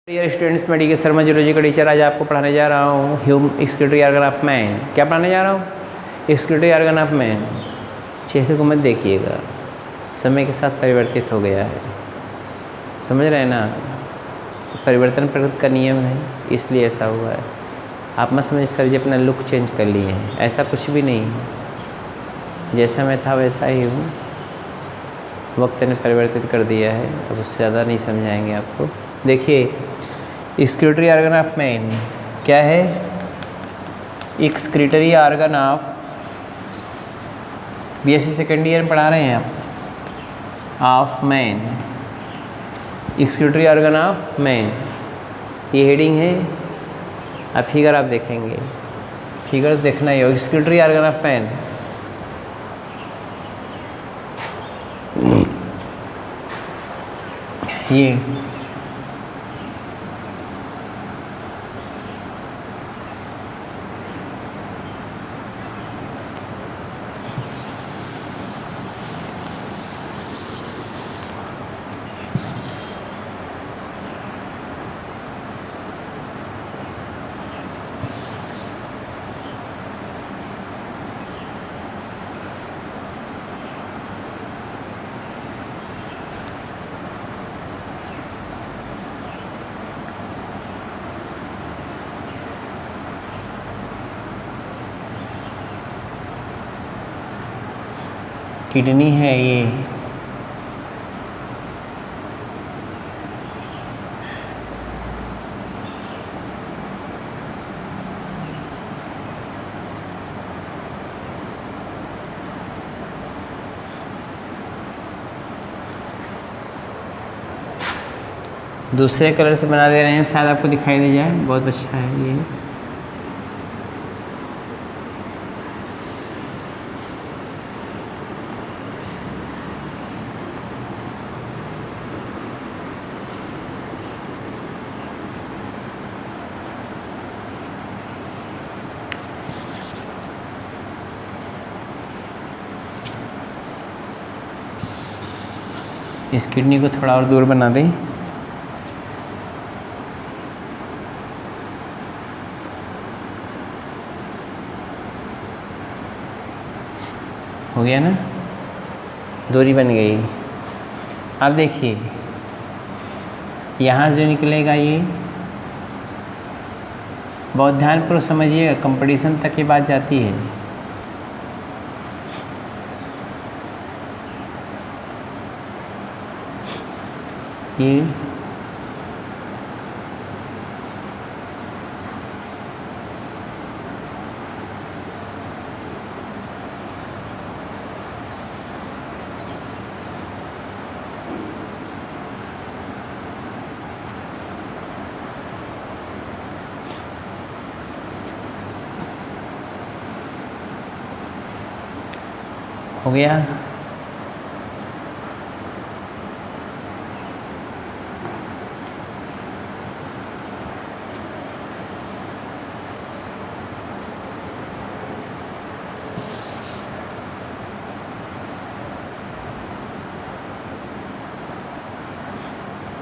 Dear students, मैं DK. Sharma zoology का teacher आज आपको पढ़ाने जा रहा हूँ एक्सक्रीटरी ऑर्गन ऑफ मैन। क्या पढ़ाने जा रहा हूँ? Excretory organ of man. चेहरे को मत देखिएगा, समय के साथ परिवर्तित हो गया है, समझ रहे हैं ना? परिवर्तन प्रकृति का नियम है, इसलिए ऐसा हुआ है। आप मत समझ सर जी अपना लुक चेंज कर लिए हैं, ऐसा कुछ भी नहीं है। जैसा मैं था वैसा ही हूँ, वक्त ने परिवर्तित कर दिया है। अब उससे ज़्यादा नहीं समझाएंगे आपको। देखिए, एक्सक्रीटरी ऑर्गन ऑफ मैन क्या है? Excretory organ of, BSc second year में पढ़ा रहे हैं आप, of man, excretory organ of man, ये हेडिंग है। अब फिगर आप देखेंगे, फिगर देखना ही हो। एक्सक्रीटरी ऑर्गन ऑफ मैन, ये किडनी है, ये दूसरे कलर से बना दे रहे हैं, शायद आपको दिखाई दे जाए। बहुत अच्छा है ये। इस किडनी को थोड़ा और दूर बना दें। हो गया ना, दूरी बन गई। अब देखिए, यहाँ जो निकलेगा ये, बहुत ध्यानपूर्वक समझिएगा, कंपटीशन तक ये बात जाती है। ये हो गया।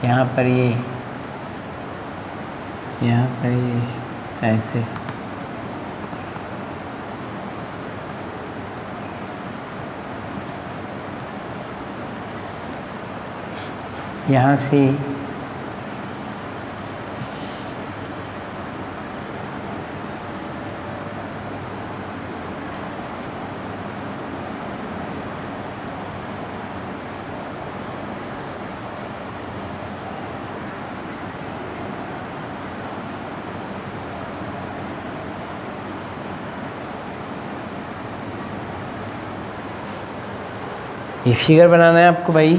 यहाँ पर ये, यहाँ पर ये ऐसे, यहाँ से ये फिगर बनाना है आपको भाई।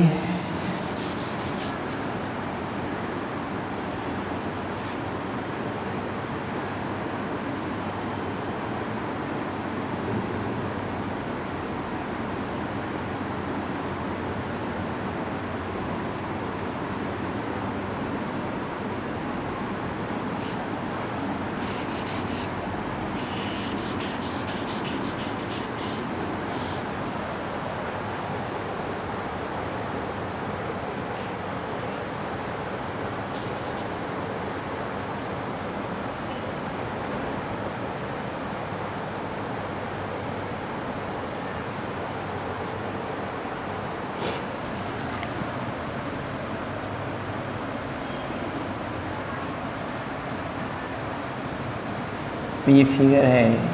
ये फिगर है।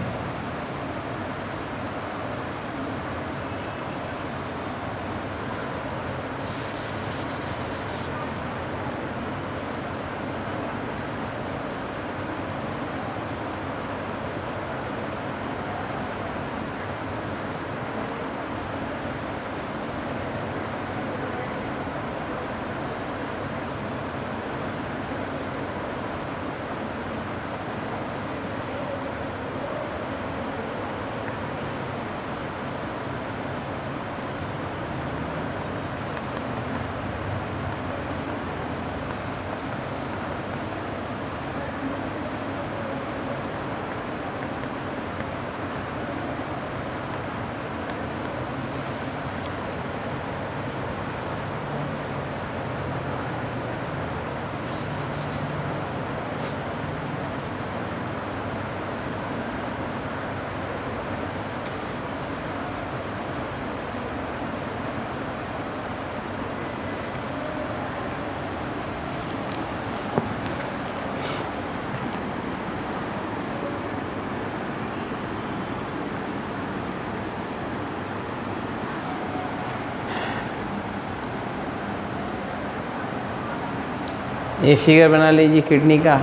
ये फिगर बना लीजिए किडनी का।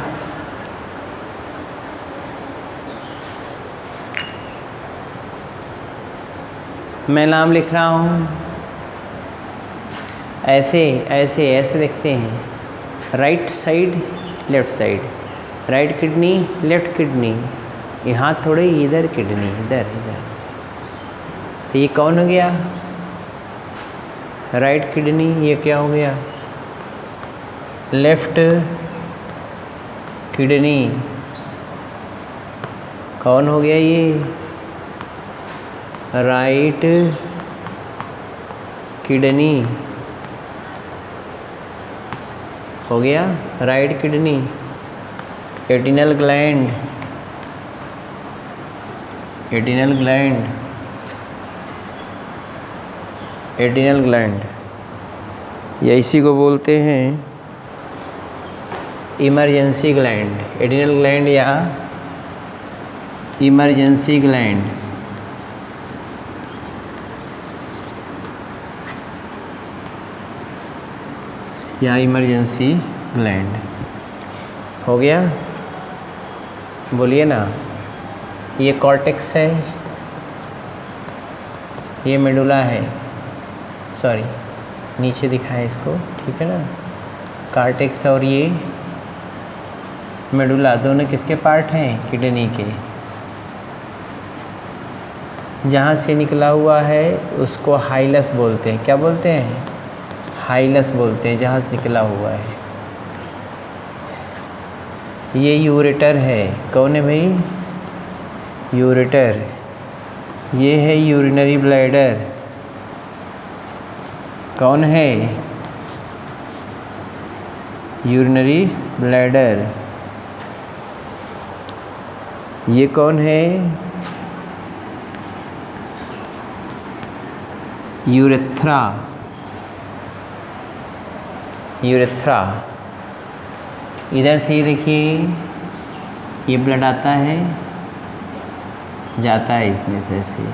मैं नाम लिख रहा हूँ। ऐसे ऐसे ऐसे देखते हैं, right side left side, right kidney left kidney, ये हाथ थोड़े इधर किडनी इधर इधर। तो ये कौन हो गया? Right kidney. ये क्या हो गया? Left kidney. कौन हो गया ये? राइट किडनी हो गया, right kidney. Adrenal gland, adrenal gland, adrenal gland, या इसी को बोलते हैं इमरजेंसी ग्लैंड। एडिनल ग्लैंड या इमरजेंसी ग्लैंड। या इमरजेंसी ग्लैंड हो गया। बोलिए ना। ये कॉर्टेक्स है, ये मेडुला है, सॉरी नीचे दिखा है इसको, ठीक है ना। कॉर्टेक्स और ये मेडुला दोनों किसके पार्ट हैं? किडनी के। जहाँ से निकला हुआ है उसको हाइलस बोलते हैं। क्या बोलते हैं? हाइलस बोलते हैं, जहाँ से निकला हुआ है। ये यूरेटर है। कौन है भाई? यूरेटर। ये है यूरिनरी ब्लैडर। कौन है? Urinary bladder. ये कौन है? यूरेथ्रा। यूरेथ्रा। इधर से देखिए, ये ब्लड आता है, जाता है इसमें से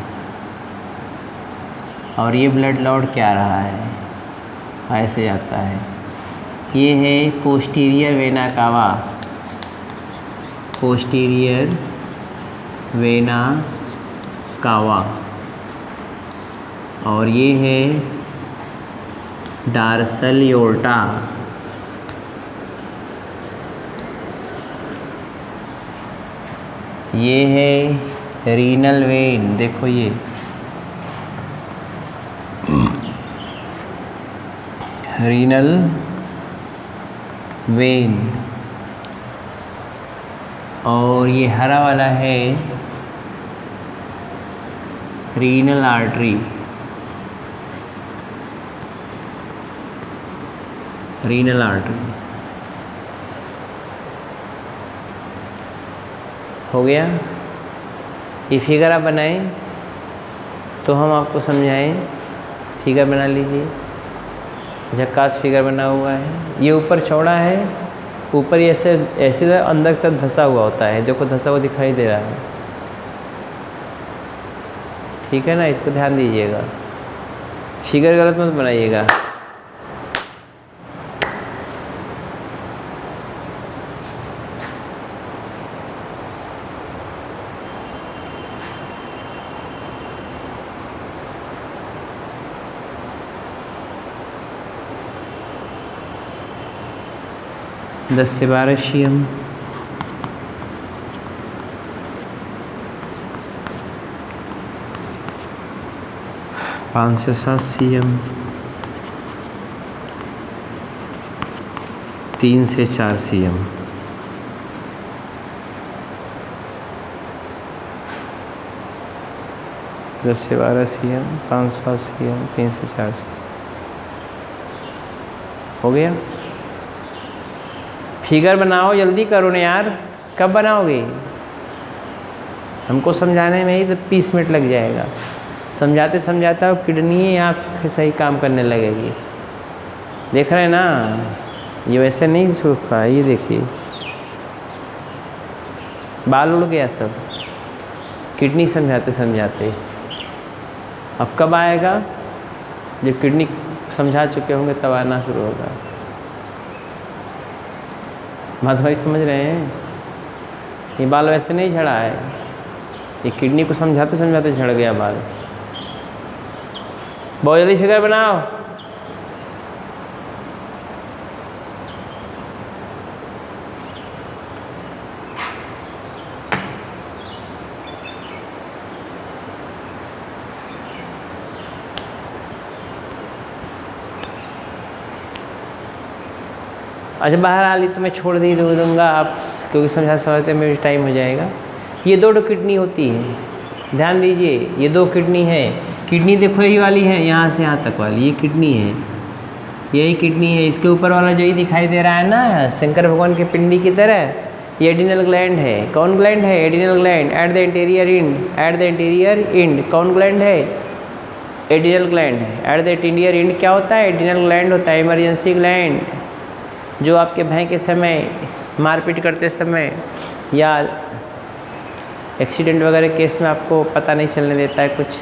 और ये ब्लड लौट के आ रहा है, ऐसे जाता है। ये है posterior vena cava. Posterior vena cava. और ये है डार्सल एओर्टा। ये है रीनल वेन। देखो ये रीनल वेन। और ये हरा वाला है रीनल आर्टरी। रीनल आर्टरी हो गया। ये फिगर आप बनाएं तो हम आपको समझाएं। फिगर बना लीजिए, झक्कास फिगर बना हुआ है। ये ऊपर चौड़ा है, ऊपर ही ऐसे ऐसे अंदर तक धंसा हुआ होता है, देखो धंसा हुआ दिखाई दे रहा है, ठीक है ना, इसको ध्यान दीजिएगा, फिगर गलत मत बनाइएगा। दस से 12 cm, 5 से 7 cm, 3 से 4 cm, 10 से 12 cm, 5 से 7 cm, 3 से 4 cm। हो गया? फिगर बनाओ, जल्दी करो ना यार, कब बनाओगे? हमको समझाने में ही तो 20 मिनट लग जाएगा। समझाते समझाते अब किडनी आँख सही काम करने लगेगी। देख रहे हैं ना, ये वैसे नहीं सूखा, ये देखिए बाल उड़ गया सब, किडनी समझाते समझाते। अब कब आएगा? जब किडनी समझा चुके होंगे तब आना शुरू होगा। बात भाई समझ रहे हैं? ये बाल वैसे नहीं झड़ा है, ये किडनी को समझाते समझाते झड़ गया बाल। बहुत जल्दी फिगर बनाओ। अच्छा बहरहाल तो मैं छोड़ दूँगा आप, क्योंकि समझाते में टाइम हो जाएगा। ये दो किडनी होती है, ध्यान दीजिए, ये दो किडनी है। किडनी देखो यही वाली है, यहाँ से यहाँ तक वाली, ये किडनी है, यही किडनी है। इसके ऊपर वाला जो ये दिखाई दे रहा है ना, शंकर भगवान के पिंडी की तरह, ये एडिनल ग्लैंड है। कौन ग्लैंड है? Adrenal gland at the interior end, at the interior end. कौन ग्लैंड है? एडिनल ग्लैंड है एट द इंटीरियर इंड। क्या होता है? एडिनल ग्लैंड होता है, इमरजेंसी ग्लैंड, जो आपके भय के समय, मारपीट करते समय या एक्सीडेंट वगैरह केस में आपको पता नहीं चलने देता है कुछ,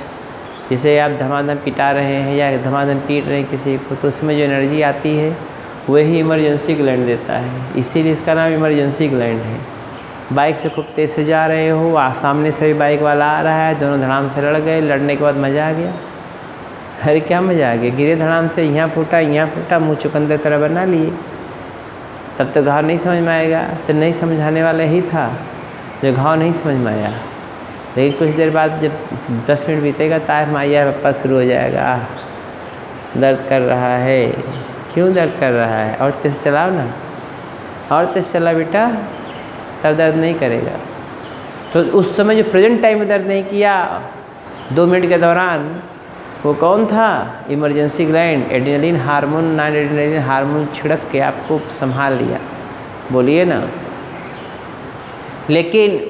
जिसे आप धमाधम पिटा रहे हैं या धमाधम पीट रहे हैं किसी को, तो उसमें जो एनर्जी आती है वही इमरजेंसी ग्लैंड देता है, इसीलिए इसका नाम इमरजेंसी ग्लैंड है। बाइक से खूब तेज़ से जा रहे हो, सामने से भी बाइक वाला आ रहा है, दोनों धड़ाम से लड़ गए, लड़ने के बाद मज़ा आ गया। अरे क्या मज़ा आ गया? गिरे धड़ाम से, यहाँ फूटा, मुँह चुकंदर तरह बना लिए, तब तो घाव नहीं समझ में आएगा। तो नहीं समझाने वाला ही था जो घाव नहीं समझ में आया। लेकिन कुछ देर बाद जब 10 मिनट बीतेगा, तार माया पप्पा शुरू हो जाएगा, दर्द कर रहा है। क्यों दर्द कर रहा है? और तेज चलाओ ना, और तेज चला बेटा, तब दर्द नहीं करेगा। तो उस समय जो प्रेजेंट टाइम में दर्द नहीं किया 2 मिनट के दौरान, वो कौन था? Emergency gland, adrenaline hormone, non adrenaline hormone छिड़क के आपको संभाल लिया। बोलिए ना। लेकिन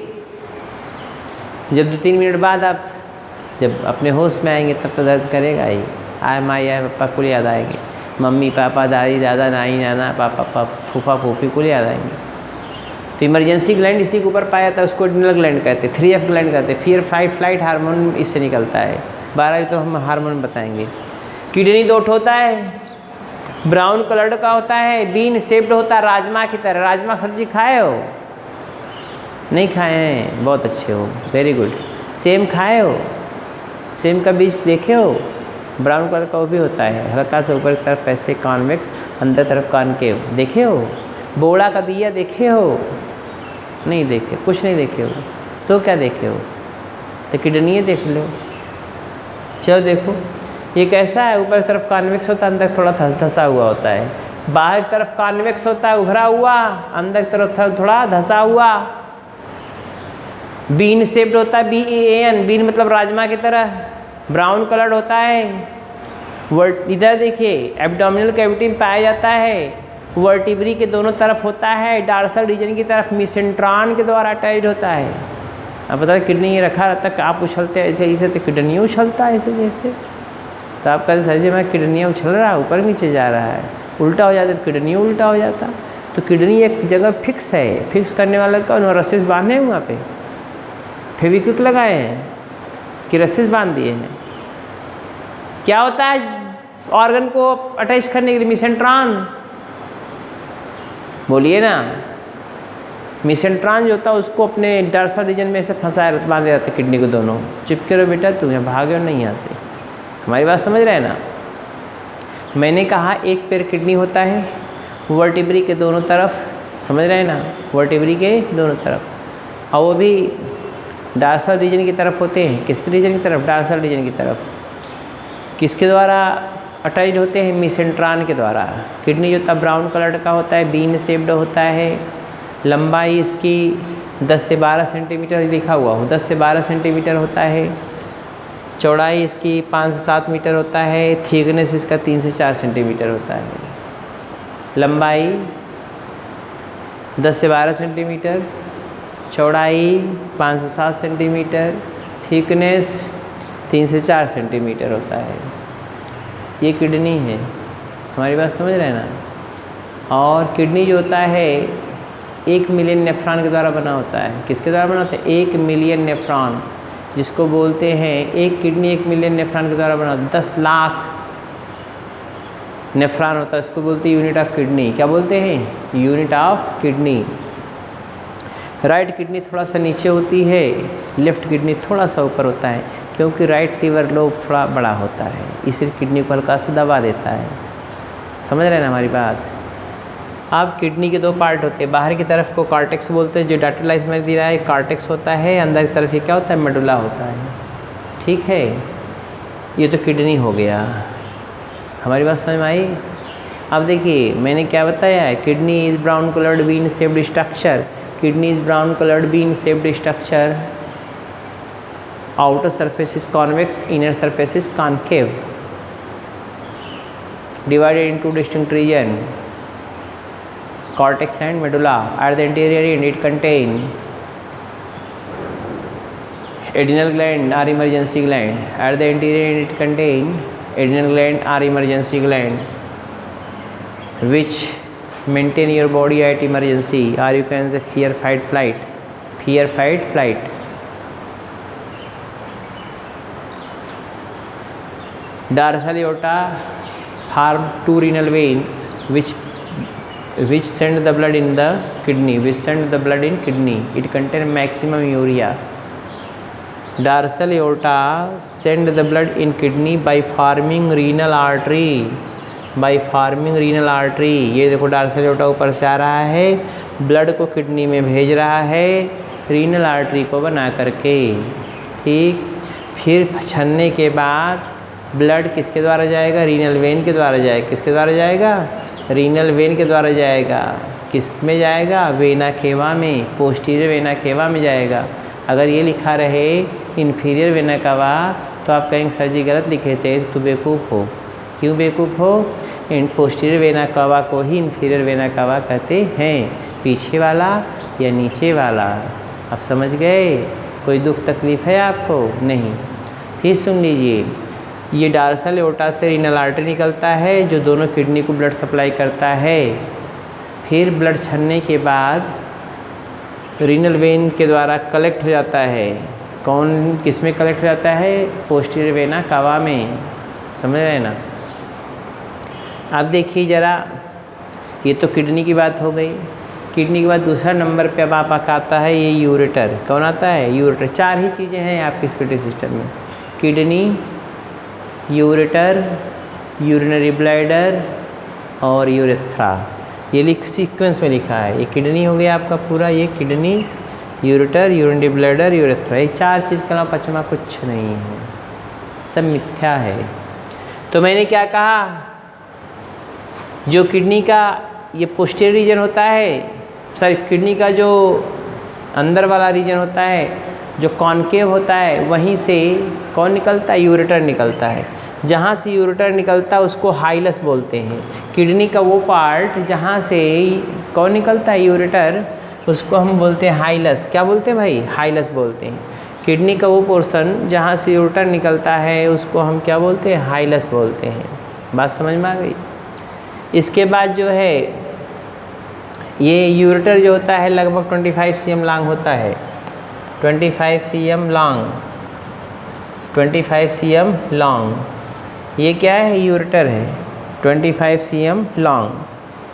जब 2-3 मिनट बाद आप जब अपने होश में आएंगे तब तो दर्द करेगा ही। आए माँ या पापा को याद आएंगे, मम्मी पापा, दादी दादा, नानी नाना, पापा फूफा फूफी को याद आएंगे। तो इमरजेंसी ग्लैंड इसी के ऊपर पाया था, उसको एड्रेनल ग्लैंड कहते, 3F ग्लैंड कहते। फिर फाइट फ्लाइट हार्मोन इससे निकलता है। 12 तो हम हार्मोन बताएंगे। किडनी 2 होता है, ब्राउन कलर का होता है, बीन शेप्ड होता है, राजमा की तरह। राजमा सब्जी खाए हो? नहीं खाए हैं? बहुत अच्छे हो, वेरी गुड। सेम खाए हो? सेम का बीज देखे हो? ब्राउन कलर का वो भी होता है, हल्का सा ऊपर की तरफ ऐसे कॉन्वेक्स, अंदर तरफ कॉनकेव। देखे हो? बोड़ा का बिया देखे हो? नहीं देखे, कुछ नहीं देखे हो। तो क्या देखे हो? तो किडनी देख लो। चलो देखो, ये कैसा है? ऊपर की तरफ कॉन्वेक्स होता है, अंदर थोड़ा धंसा हुआ होता है। बाहर की तरफ कॉन्वेक्स होता है, उभरा हुआ, अंदर की तरफ थोड़ा धंसा हुआ। बीन शेप्ड होता है, BEAN, बीन मतलब राजमा की तरह, ब्राउन कलर होता है। इधर देखिए, एब्डोमिनल कैविटी में पाया जाता है, वर्टिब्री के दोनों तरफ होता है, डार्सल रीजन की तरफ मिसेंट्रॉन के द्वारा अटैच होता है। अब पता है किडनी रखा रहता है, आप उछलते हैं ऐसे ऐसे, तो किडनी उछलता है ऐसे जैसे। तो आप कहते सर जी मैं किडनी उछल रहा है, ऊपर नीचे जा रहा है, उल्टा हो जाता है तो किडनी उल्टा हो जाता। तो किडनी एक जगह फिक्स है, फिक्स करने वाला कौन? रसेस बांधे हैं वहाँ पे, फेविक्विक लगाए हैं कि रसेस बांध दिए हैं? क्या होता है ऑर्गन को अटैच करने के लिए? मिसेंट्रॉन, बोलिए ना। मिसेंट्रॉन जो होता है उसको अपने डॉर्सल रीजन में से फंसाए बांधे जाते किडनी को दोनों। चिपके रहो बेटा, तुम यहाँ भागे हो नहीं यहाँ से। हमारी बात समझ रहे हैं ना? मैंने कहा एक पैर किडनी होता है वर्टिब्री के दोनों तरफ, समझ रहे हैं ना? वर्टिब्री के दोनों तरफ, और वो भी डॉर्सल रीजन की तरफ होते हैं। किस रीजन की तरफ? डॉर्सल रीजन की तरफ। किसके द्वारा अटैच होते हैं? मिसेंट्रॉन के द्वारा। किडनी जो होता है ब्राउन कलर का होता है, बीन शेप्ड होता है, लंबाई इसकी 10 से 12 सेंटीमीटर लिखा हुआ हो, 10 से 12 सेंटीमीटर होता है। चौड़ाई इसकी 5 से 7 मीटर होता है। थिकनेस इसका 3 से 4 सेंटीमीटर होता है। लंबाई 10 से 12 सेंटीमीटर, चौड़ाई 5 से 7 सेंटीमीटर, थिकनेस 3 से 4 सेंटीमीटर होता है। ये किडनी है। हमारी बात समझ रहे हैं ना? और किडनी जो होता है 1 मिलियन नेफ्रॉन के द्वारा बना होता है। किसके द्वारा बना होता है? 1 मिलियन नेफ्रॉन, जिसको बोलते हैं एक किडनी 1 मिलियन नेफ्रॉन के द्वारा बना होता है। 10 लाख नेफ्रॉन होता है, इसको बोलते हैं यूनिट ऑफ किडनी। क्या बोलते हैं? Unit of kidney. Right kidney थोड़ा सा नीचे होती है, लेफ्ट किडनी थोड़ा सा ऊपर होता है, क्योंकि राइट लिवर लोब थोड़ा बड़ा होता है, इसलिए किडनी को हल्का सा दबा देता है। समझ रहे हैं ना हमारी बात? अब किडनी के 2 पार्ट होते हैं। बाहर की तरफ को कॉर्टेक्स बोलते हैं, जो डाक्टलाइज में दिया है कॉर्टेक्स होता है। अंदर की तरफ ये क्या होता है? मेडुला होता है। ठीक है, ये तो किडनी हो गया। हमारी बात समझ में आई? अब देखिए मैंने क्या बताया है, kidney is brown coloured bean shaped structure. Kidney is brown coloured bean shaped structure, outer surface is convex, inner surface is concave, divided into distinct region, cortex and medulla. At the anterior end it contain adrenal gland or emergency gland. At the anterior end it contain adrenal gland or emergency gland, which maintain your body at emergency, or you can say fear fight flight, fear fight flight. Dorsal aorta form 2 renal vein which send the blood in the kidney, which send the blood in kidney. It contain maximum urea. Dorsal aorta send the blood in kidney by forming renal artery, by forming renal artery. ये देखो dorsal aorta ऊपर से आ रहा है, blood को kidney में भेज रहा है रीनल आर्टरी को बना करके। ठीक, फिर छनने के बाद ब्लड किसके द्वारा जाएगा? रीनल वेन के द्वारा जाएगा। किसके द्वारा जाएगा? रीनल वेन के द्वारा जाएगा। किस में जाएगा? वेना केवा में, पोस्टीरियर वेना केवा में जाएगा। अगर ये लिखा रहे इन्फीरियर वेना केवा तो आप कहेंगे सर जी गलत लिखे थे, तो बेवकूफ़ हो। क्यों बेवकूफ़ हो? इन पोस्टीरियर वेना केवा को ही इन्फीरियर वेना केवा कहते हैं, पीछे वाला या नीचे वाला। आप समझ गए? कोई दुख तकलीफ़ है आपको? नहीं। फिर सुन लीजिए, ये डॉर्सल एओर्टा से रीनल आर्टरी निकलता है जो दोनों किडनी को ब्लड सप्लाई करता है। फिर ब्लड छनने के बाद रीनल वेन के द्वारा कलेक्ट हो जाता है। कौन किस में कलेक्ट हो जाता है? पोस्टीरियर वेना केवा में। समझ रहे हैं ना? अब देखिए ज़रा, ये तो किडनी की बात हो गई। किडनी के बाद दूसरा नंबर पे अब आपका आता है ये यूरेटर। कौन आता है? यूरेटर। 4 ही चीज़ें हैं आपके स्केलेटल सिस्टम में, किडनी, यूरेटर, यूरिनरी ब्लैडर और यूरेथ्रा। ये सीक्वेंस में लिखा है। ये किडनी हो गया आपका पूरा, ये kidney, ureter, urinary bladder, urethra. ये 4 चीज़ का पचमा कुछ नहीं है, सब मिथ्या है। तो मैंने क्या कहा, जो किडनी का ये पोस्टीरियर रीजन होता है, सॉरी किडनी का जो अंदर वाला रीजन होता है, जो कॉनकेव होता है, वहीं से कौन निकलता है? यूरेटर निकलता है। जहाँ से यूरेटर निकलता है उसको हाइलस बोलते हैं। किडनी का वो पार्ट जहाँ से कौन निकलता है? यूरेटर, उसको हम बोलते हैं हाइलस। क्या बोलते हैं भाई? हाइलस बोलते हैं। किडनी का वो पोर्शन जहाँ से यूरेटर निकलता है उसको हम क्या बोलते हैं? हाइलस बोलते हैं। बात समझ में आ गई? इसके बाद जो है ये यूरेटर जो होता है लगभग 25 cm लॉन्ग होता है, 25 cm लॉन्ग, 25 cm लॉन्ग। ये क्या है? यूरेटर है, 25 cm लॉन्ग।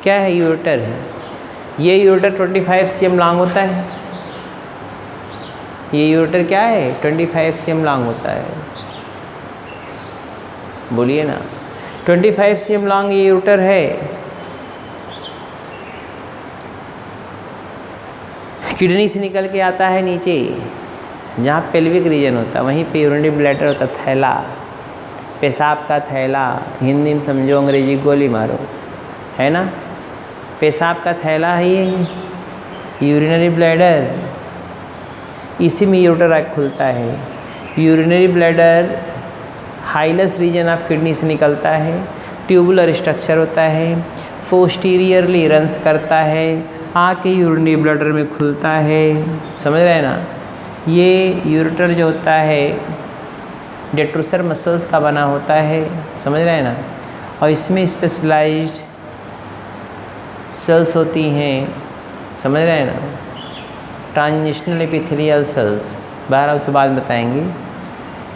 क्या है? यूरेटर है। ये यूरेटर 25 cm लॉन्ग होता है। ये यूरेटर क्या है? 25 cm लॉन्ग होता है। बोलिए ना, 25 cm लॉन्ग ये यूरेटर है। किडनी से निकल के आता है नीचे, जहाँ पेल्विक रीजन होता है, वहीं पे यूरिनरी ब्लैडर होता है, थैला, पेशाब का थैला। हिंदी में समझो, अंग्रेजी गोली मारो, है ना। पेशाब का थैला है ये यूरिनरी ब्लैडर, इसी में यूरेटर खुलता है। Urinary bladder hilus region of kidney से निकलता है, ट्यूबुलर स्ट्रक्चर होता है, पोस्टीरियरली रन्स करता है, आके यूरिनरी ब्लैडर में खुलता है। समझ रहे हैं ना। ये यूरेटर जो होता है डेट्रोसर मसल्स का बना होता है, समझ रहे हैं ना। और इसमें स्पेशलाइज्ड सेल्स होती हैं, समझ रहे हैं ना, ट्रांजिशनल एपिथेलियल सेल्स, बाहर के बाद बताएंगे।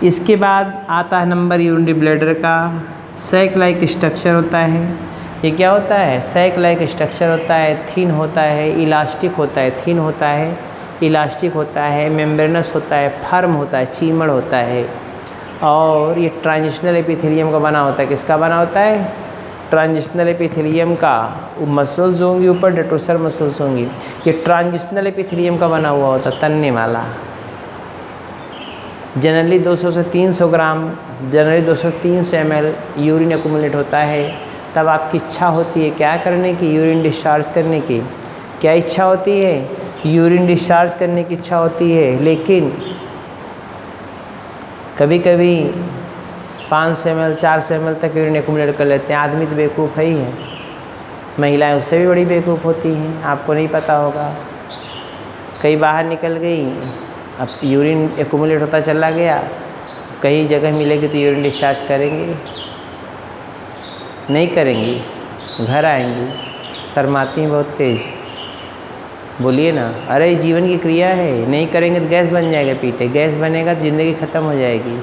इसके बाद आता है नंबर यूरिनरी ब्लैडर का। सैक लाइक स्ट्रक्चर होता है। ये क्या होता है? सैक लाइक स्ट्रक्चर होता है, थिन होता है, इलास्टिक होता है, थिन होता है, इलास्टिक होता है, मेम्ब्रेनस होता है, फर्म होता है, चीमड़ होता है। और ये ट्रांजिशनल एपिथेलियम का बना होता है। किसका बना होता है? ट्रांजिशनल एपिथेलियम का। मसल्स होंगी ऊपर, डेट्रोसर मसल्स होंगी। ये ट्रांजिशनल एपिथेलियम का बना हुआ होता है, तनने वाला। जनरली 200 से 300 ग्राम, जनरली 200 से 300 ml यूरिन एक्यूमुलेट होता है। तब आपकी इच्छा होती है क्या करने की? यूरिन डिस्चार्ज करने की। क्या इच्छा होती है? यूरिन डिस्चार्ज करने की इच्छा होती है। लेकिन कभी कभी 500 ml 400 ml तक यूरिन एक्यूमुलेट कर लेते हैं। आदमी तो बेवकूफ़ है ही है, महिलाएं उससे भी बड़ी बेवकूफ़ होती हैं, आपको नहीं पता होगा। कई बाहर निकल गई, अब यूरिन एक्यूमुलेट होता चला गया, कहीं जगह मिलेगी तो यूरिन डिस्चार्ज करेंगे? नहीं करेंगी, घर आएंगी, शर्माती हैं बहुत तेज़। बोलिए ना, अरे जीवन की क्रिया है, नहीं करेंगे तो गैस बन जाएगा पीटे, गैस बनेगा तो ज़िंदगी ख़त्म हो जाएगी।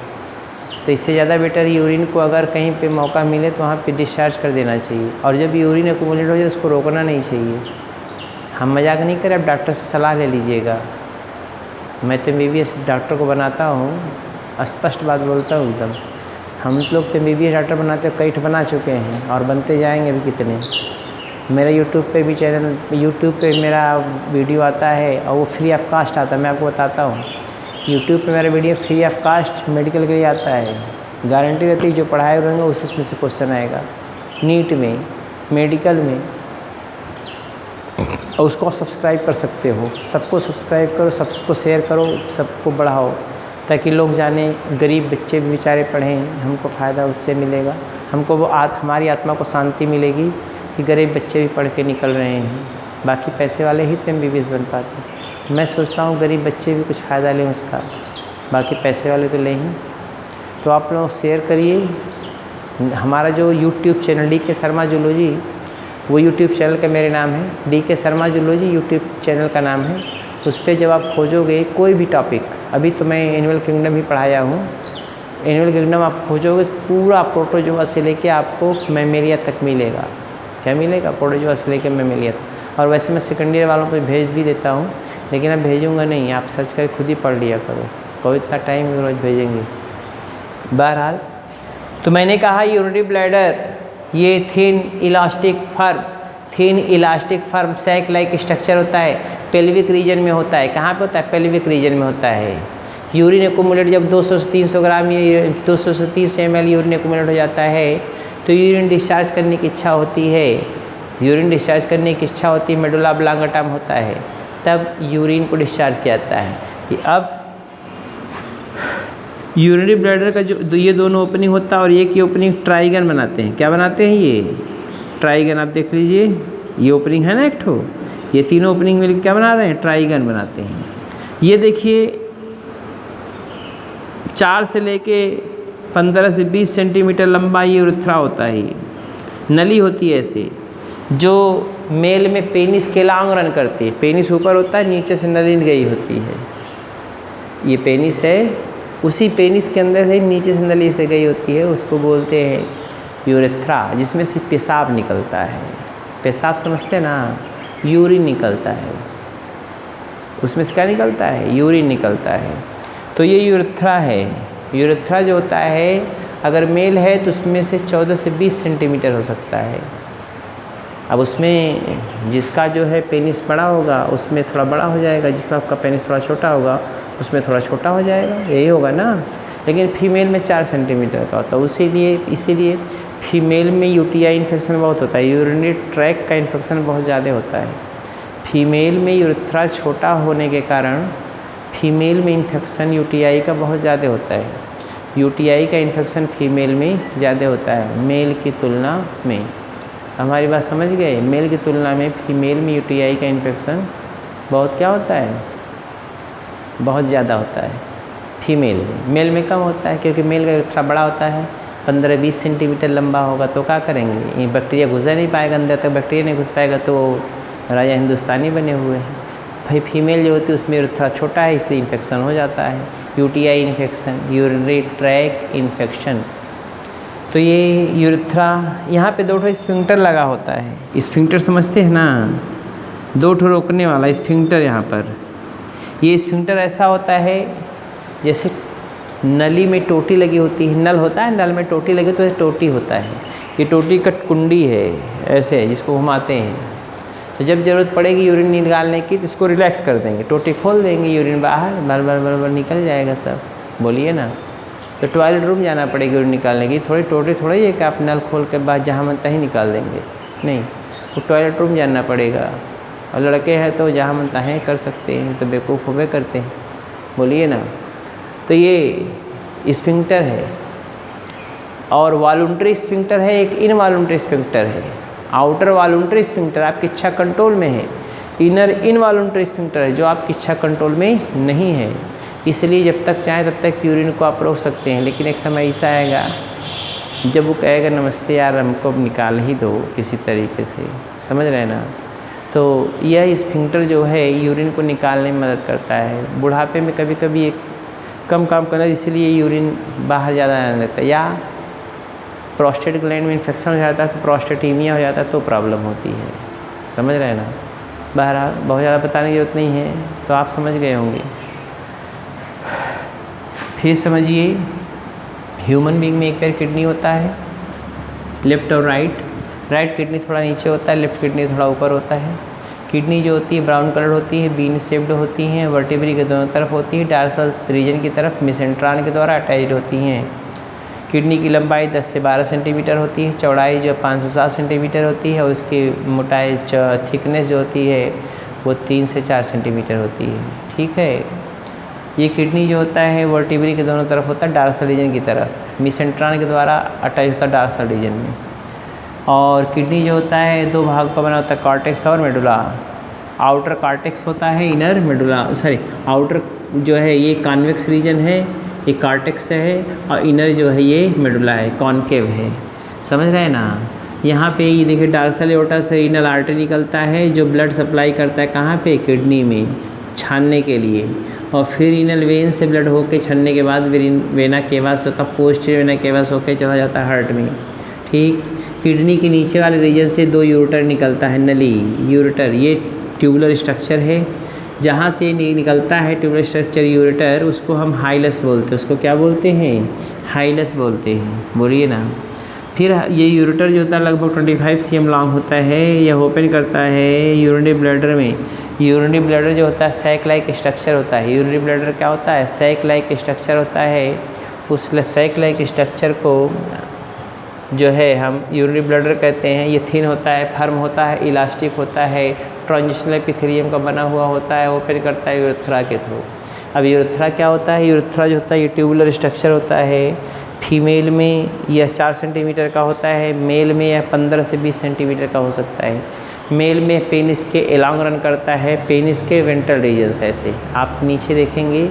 तो इससे ज़्यादा बेटर यूरिन को अगर कहीं पे मौका मिले तो वहाँ पे डिस्चार्ज कर देना चाहिए। और जब यूरिन एक्यूमुलेट हो जाए उसको रोकना नहीं चाहिए। हम मजाक नहीं करें, आप डॉक्टर से सलाह ले लीजिएगा। मैं तो MBBS डॉक्टर को बनाता हूँ, स्पष्ट बात बोलता हूँ एकदम। हम लोग तो MBBS डॉक्टर बनाते कई बना चुके हैं और बनते जाएंगे अभी कितने। मेरा यूट्यूब पे भी चैनल, यूट्यूब पे मेरा वीडियो आता है और वो फ्री ऑफ कास्ट आता है। मैं आपको बताता हूँ, यूट्यूब पे मेरा video free of cost medical के लिए आता है। गारंटी रहती है जो पढ़ाए रहेंगे उसी में से क्वेश्चन आएगा, नीट में, मेडिकल में। और उसको आप सब्सक्राइब कर सकते हो। सबको सब्सक्राइब करो, सबको शेयर करो, सबको बढ़ाओ, ताकि लोग जाने, गरीब बच्चे भी बेचारे पढ़ें, हमको फ़ायदा उससे मिलेगा। हमको वो हमारी आत्मा को शांति मिलेगी कि गरीब बच्चे भी पढ़ के निकल रहे हैं। बाकी पैसे वाले ही तो MBBS बन पाते। मैं सोचता हूँ गरीब बच्चे भी कुछ फ़ायदा लें उसका, बाकी पैसे वाले तो लें ही। तो आप लोग शेयर करिए। हमारा जो YouTube channel DK Sharma zoology, वो यूट्यूब चैनल का मेरे नाम है, DK Sharma zoology YouTube channel का नाम है। उस पर जब आप खोजोगे कोई भी टॉपिक, अभी तो मैं एनिमल किंगडम ही पढ़ाया हूँ, एनिमल किंगडम आप खोजोगे पूरा प्रोटोजोआ से लेके आपको मैमेलिया तक मिलेगा। क्या मिलेगा? प्रोटोजोआ से लेके मैमेलिया तक। और वैसे मैं सेकेंड ईयर वालों को भेज भी देता हूँ, लेकिन अब भेजूँगा नहीं, आप सर्च करके खुद ही पढ़ लिया करो, कोई इतना टाइम रोज़ भेजेंगे। बहरहाल, तो मैंने कहा यूरिनरी ब्लैडर ये thin elastic firm sac like structure होता है, पेल्विक रीजन में होता है। कहाँ पे होता है? पेल्विक रीजन में होता है। यूरिन एक्यूमुलेट जब 200 से 300 ग्राम, 200 से 300 ml यूरिन एक्यूमुलेट हो जाता है तो यूरिन डिस्चार्ज करने की इच्छा होती है। यूरिन डिस्चार्ज करने की इच्छा होती है, मेडुला ऑब्लांगेटा में होता है, तब यूरिन को डिस्चार्ज किया जाता है। अब यूरिनरी ब्लैडर का जो ये दोनों ओपनिंग होता है और एक ही ओपनिंग ट्राइगन बनाते हैं। क्या बनाते हैं? ये ट्राइगन। आप देख लीजिए, ये ओपनिंग है ना एक ठो, ये तीनों ओपनिंग मिलकर क्या बना रहे हैं? ट्राइगन बनाते हैं। ये देखिए 4 से लेके 15 से 20 सेंटीमीटर लंबा ये उरेथ्रा होता है, नली होती है ऐसे, जो मेल में पेनिस के लॉन्ग रन करती है। पेनिस ऊपर होता है, नीचे से नली गई होती है। ये पेनिस है, उसी पेनिस के अंदर से नीचे से नली से गई होती है, उसको बोलते हैं यूरेथ्रा, जिसमें से पेशाब निकलता है। पेशाब समझते हैं ना, यूरिन निकलता है। उसमें से क्या निकलता है? यूरिन निकलता है। तो ये यूरेथ्रा है। यूरेथ्रा जो होता है, अगर मेल है तो उसमें से 14 से 20 सेंटीमीटर हो सकता है। अब उसमें जिसका जो है पेनिस बड़ा होगा उसमें थोड़ा बड़ा हो जाएगा, जिसमें आपका पेनिस थोड़ा छोटा होगा उसमें थोड़ा छोटा हो जाएगा, यही होगा ना। लेकिन फीमेल में 4 सेंटीमीटर का होता है। इसीलिए फीमेल में यूटीआई इन्फेक्शन बहुत होता है, यूरिनरी ट्रैक्ट का इन्फेक्शन बहुत ज़्यादा होता है। फीमेल में यूरेथ्रा छोटा होने के कारण फीमेल में इन्फेक्शन यूटीआई का बहुत ज़्यादा होता है। यूटीआई का इन्फेक्शन फीमेल में ज़्यादा होता है मेल की तुलना में। हमारी बात समझ गए? मेल की तुलना में फीमेल में यूटीआई का इन्फेक्शन बहुत क्या होता है? बहुत ज़्यादा होता है फीमेल में। मेल में कम होता है, क्योंकि मेल का यूरेथ्रा बड़ा होता है, 15-20 सेंटीमीटर लंबा होगा। तो क्या करेंगे? ये बैक्टीरिया घुस नहीं पाएगा अंदर तक, बैक्टीरिया नहीं घुस पाएगा तो राजा हिंदुस्तानी बने हुए हैं भाई। फीमेल जो होती है उसमें यूरेथ्रा छोटा है, इसलिए इन्फेक्शन हो जाता है, UTI infection, urinary tract infection. तो ये यूरेथ्रा, यहाँ पे 2 स्फिंक्टर लगा होता है। स्फिंक्टर समझते हैं ना, 2 रोकने वाला स्फिंक्टर। यहाँ पर ये स्फिंक्टर ऐसा होता है जैसे नली में टोटी लगी होती है, नल होता है, नल में टोटी लगी तो ये टोटी होता है। ये टोटी का कुंडी है ऐसे, जिसको घुमाते हैं। तो जब ज़रूरत पड़ेगी यूरिन निकालने की तो इसको रिलैक्स कर देंगे, टोटी खोल देंगे, यूरिन बाहर भर निकल जाएगा सब। बोलिए ना। तो टॉयलेट रूम जाना पड़ेगा यूरिन निकालने की, थोड़ी टोटी थोड़ी है कि आप नल खोल के बाद जहाँ मन तहीं निकाल देंगे, नहीं, वो टॉयलेट रूम जाना पड़ेगा। और लड़के हैं तो जहाँ मन तहीं कर सकते हैं, तो बेवकूफ़ होवे करते हैं। बोलिए ना। तो ये स्फिंक्टर है, और वॉलंटरी स्फिंक्टर है, एक इनवॉलंटरी स्फिंक्टर है। आउटर वॉलंटरी स्फिंक्टर आपकी इच्छा कंट्रोल में है, इनर इनवॉलंटरी स्फिंक्टर है जो आपकी इच्छा कंट्रोल में नहीं है। इसलिए जब तक चाहें तब तक यूरिन को आप रोक सकते हैं, लेकिन एक समय ऐसा आएगा जब वो कहेगा नमस्ते यार हमको निकाल ही दो किसी तरीके से, समझ रहे हैं ना। तो यह स्फिंक्टर जो है यूरिन को निकालने में मदद करता है। बुढ़ापे में कभी कभी एक कम काम करना, इसलिए यूरिन बाहर ज़्यादा आने लगता है, या प्रोस्टेट ग्लैंड में इन्फेक्शन हो जाता है तो प्रोस्टेटीमिया हो जाता है तो प्रॉब्लम होती है, समझ रहे हैं ना। बहरहाल बहुत ज़्यादा बताने की जरूरत नहीं है, तो आप समझ गए होंगे। फिर समझिए, ह्यूमन बीइंग में एक पैर किडनी होता है, लेफ़्ट और राइट। राइट किडनी थोड़ा नीचे होता है, लेफ़्ट किडनी थोड़ा ऊपर होता है। किडनी जो होती है ब्राउन कलर होती है, बीन शेप्ड होती हैं, वर्टिब्री के दोनों तरफ होती है, डार्सल रीजन की तरफ मेसेंट्रॉन के द्वारा अटैच्ड होती हैं। किडनी की लंबाई 10 से 12 सेंटीमीटर होती है, चौड़ाई जो 5 से 7 सेंटीमीटर होती है, और उसकी मोटाई थिकनेस जो होती है वो 3 से 4 सेंटीमीटर होती है। ठीक है। ये किडनी जो होता है वर्टिब्री के दोनों तरफ होता है, डार्सल रीजन की तरफ, मेसेंट्रॉन के द्वारा अटैच होता है डार्सल रीजन में। और किडनी जो होता है 2 भाग का बना होता है, कॉर्टेक्स और मेडुला। आउटर कॉर्टेक्स होता है, इनर मेडुला, सॉरी आउटर जो है ये कॉन्वेक्स रीजन है, ये कॉर्टेक्स है, और इनर जो है ये मेडुला है, कॉन्केव है, समझ रहे हैं ना। यहाँ पे ये देखिए डार्सल एओर्टा से रीनल आर्टरी निकलता है जो ब्लड सप्लाई करता है कहाँ पे? किडनी में छानने के लिए, और फिर रीनल वेन से ब्लड होके छानने के बाद वेना केवास होता है, पोस्टीरियर वेना केवास होके चला जाता है हार्ट में। ठीक। किडनी के नीचे वाले रीजन से 2 यूरेटर निकलता है, नली यूरेटर, ये ट्यूबुलर स्ट्रक्चर है। जहाँ से निकलता है ट्यूबुलर स्ट्रक्चर यूरेटर, उसको हम हाइलस बोलते हैं। उसको क्या बोलते हैं? हाइलस बोलते हैं। बोलिए ना। फिर ये यूरेटर जो होता है लगभग 25 cm लॉन्ग होता है, यह ओपन करता है यूरिनरी ब्लैडर में। यूरिनरी ब्लैडर जो होता है सैक लाइक स्ट्रक्चर होता है। यूरिनरी ब्लैडर क्या होता है? सैक लाइक स्ट्रक्चर होता है। उस सैक लाइक स्ट्रक्चर को जो है हम यूरिनरी ब्लैडर कहते हैं। ये थिन होता है, फर्म होता है, इलास्टिक होता है, ट्रांजिशनल एपिथेलियम का बना हुआ होता है, ओपन करता है यूरेथ्रा के थ्रू। अब यूरेथ्रा क्या होता है? यूरेथ्रा जो होता है ये ट्यूबुलर स्ट्रक्चर होता है। फीमेल में यह 4 सेंटीमीटर का होता है, मेल में यह 15 से 20 सेंटीमीटर का हो सकता है। मेल में पेनिस के एलॉन्ग रन करता है, पेनिस के वेंट्रल रीजन ऐसे। आप नीचे देखेंगे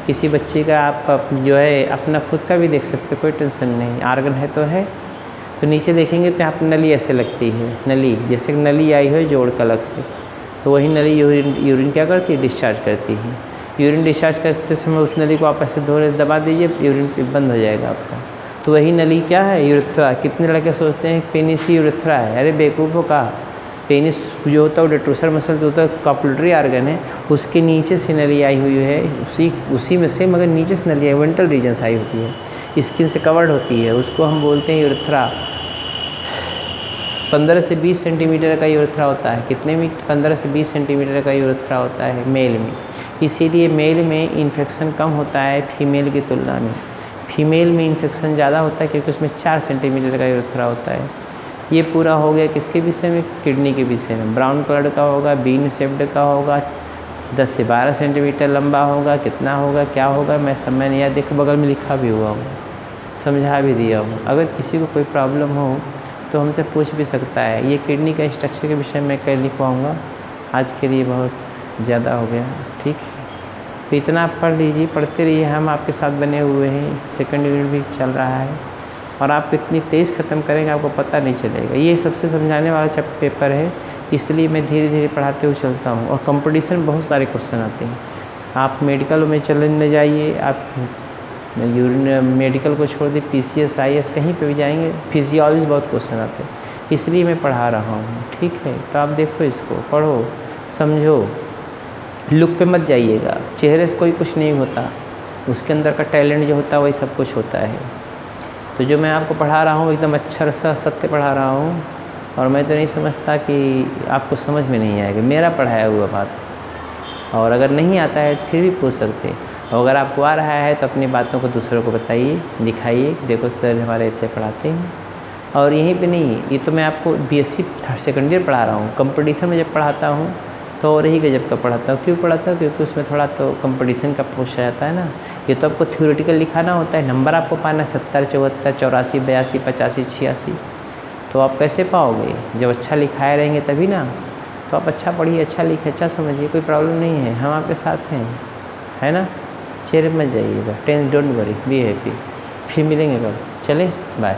किसी बच्चे का, आप जो है अपना खुद का भी देख सकते, कोई टेंशन नहीं, आर्गन है तो है। तो नीचे देखेंगे तो यहाँ पर नली ऐसे लगती है, नली जैसे नली आई हो जोड़ का अलग से, तो वही नली यूरिन क्या करती है, डिस्चार्ज करती है। यूरिन डिस्चार्ज करते समय उस नली को आप ऐसे धोरे दबा दीजिए, यूरिन बंद हो जाएगा आपका। तो वही नली क्या है, यूरेथ्रा। कितने लड़के सोचते हैं पेनिस ही यूरेथ्रा है, अरे बेवकूफ़ों का, पेनिस जो होता है वो डेट्रोसर मसल जो होता है कॉपुलेटरी आर्गन है, उसके नीचे से नली आई हुई है, उसी में से मगर नीचे से नली आई, वेंट्रल रीजन से आई होती है, स्किन से कवर्ड होती है, उसको हम बोलते हैं यूरेथ्रा। 15 से 20 सेंटीमीटर का यूरेथ्रा होता है। कितने में? 15 से 20 सेंटीमीटर का यूरेथ्रा होता है मेल में। इसीलिए मेल में इन्फेक्शन कम होता है फीमेल की तुलना में। फीमेल में इन्फेक्शन ज़्यादा होता है क्योंकि उसमें 4 सेंटीमीटर का यूरेथ्रा होता है। ये पूरा हो गया किसके विषय में, किडनी के विषय में। ब्राउन कलर का होगा, बीन शेप्ड का होगा, 10 से 12 सेंटीमीटर लंबा होगा, कितना होगा क्या होगा मैं समय नहीं याद, देखो बगल में लिखा भी हुआ होगा, समझा भी दिया हूँ। अगर किसी को कोई प्रॉब्लम हो तो हमसे पूछ भी सकता है। ये किडनी का स्ट्रक्चर के विषय में कल लिखवाऊँगा, आज के लिए बहुत ज़्यादा हो गया, ठीक है। तो इतना आप पढ़ लीजिए, पढ़ते रहिए, हम आपके साथ बने हुए हैं। सेकंड यूनिट भी चल रहा है और आप कितनी तेज़ ख़त्म करेंगे आपको पता नहीं चलेगा। ये सबसे समझाने वाला पेपर है, इसलिए मैं धीरे धीरे पढ़ाते हुए चलता हूँ। और कंपटीशन बहुत सारे क्वेश्चन आते हैं। आप मेडिकल में चलने जाइए, आप मेडिकल को छोड़ दी, PCS IAS कहीं पे भी जाएंगे, फिजियोलॉजी बहुत क्वेश्चन आते हैं, इसलिए मैं पढ़ा रहा हूँ, ठीक है। तो आप देखो, इसको पढ़ो, समझो, लुक पे मत जाइएगा, चेहरे से कोई कुछ नहीं होता, उसके अंदर का टैलेंट जो होता है वही सब कुछ होता है। तो जो मैं आपको पढ़ा रहा हूँ एकदम अच्छा सा सत्य पढ़ा रहा हूँ, और मैं तो नहीं समझता कि आपको समझ में नहीं आएगा मेरा पढ़ाया हुआ बात। और अगर नहीं आता है फिर भी पूछ सकते, और अगर आपको आ रहा है तो अपनी बातों को दूसरों को बताइए, दिखाइए, देखो सर हमारे ऐसे पढ़ाते हैं। और यहीं पे नहीं, ये तो मैं आपको BSc सेकंड ईयर पढ़ा रहा हूँ। कंपटीशन में जब पढ़ाता हूँ तो और ही गजब का पढ़ाता हूँ। क्यों पढ़ाता हूँ? क्योंकि उसमें थोड़ा तो कंपटीशन का पूछा जाता है ना। ये तो आपको थ्योरेटिकल लिखाना होता है, नंबर आपको पाना है 70, 74, 84, 82, 85, 86। तो आप कैसे पाओगे? जब अच्छा लिखाए रहेंगे तभी ना। तो आप अच्छा पढ़िए, अच्छा लिखिए, अच्छा समझिए, कोई प्रॉब्लम नहीं है, हम आपके साथ हैं, है ना। चेहरे मत जाइएगा, tense don't worry, be happy. फिर मिलेंगे कल, चले, बाय।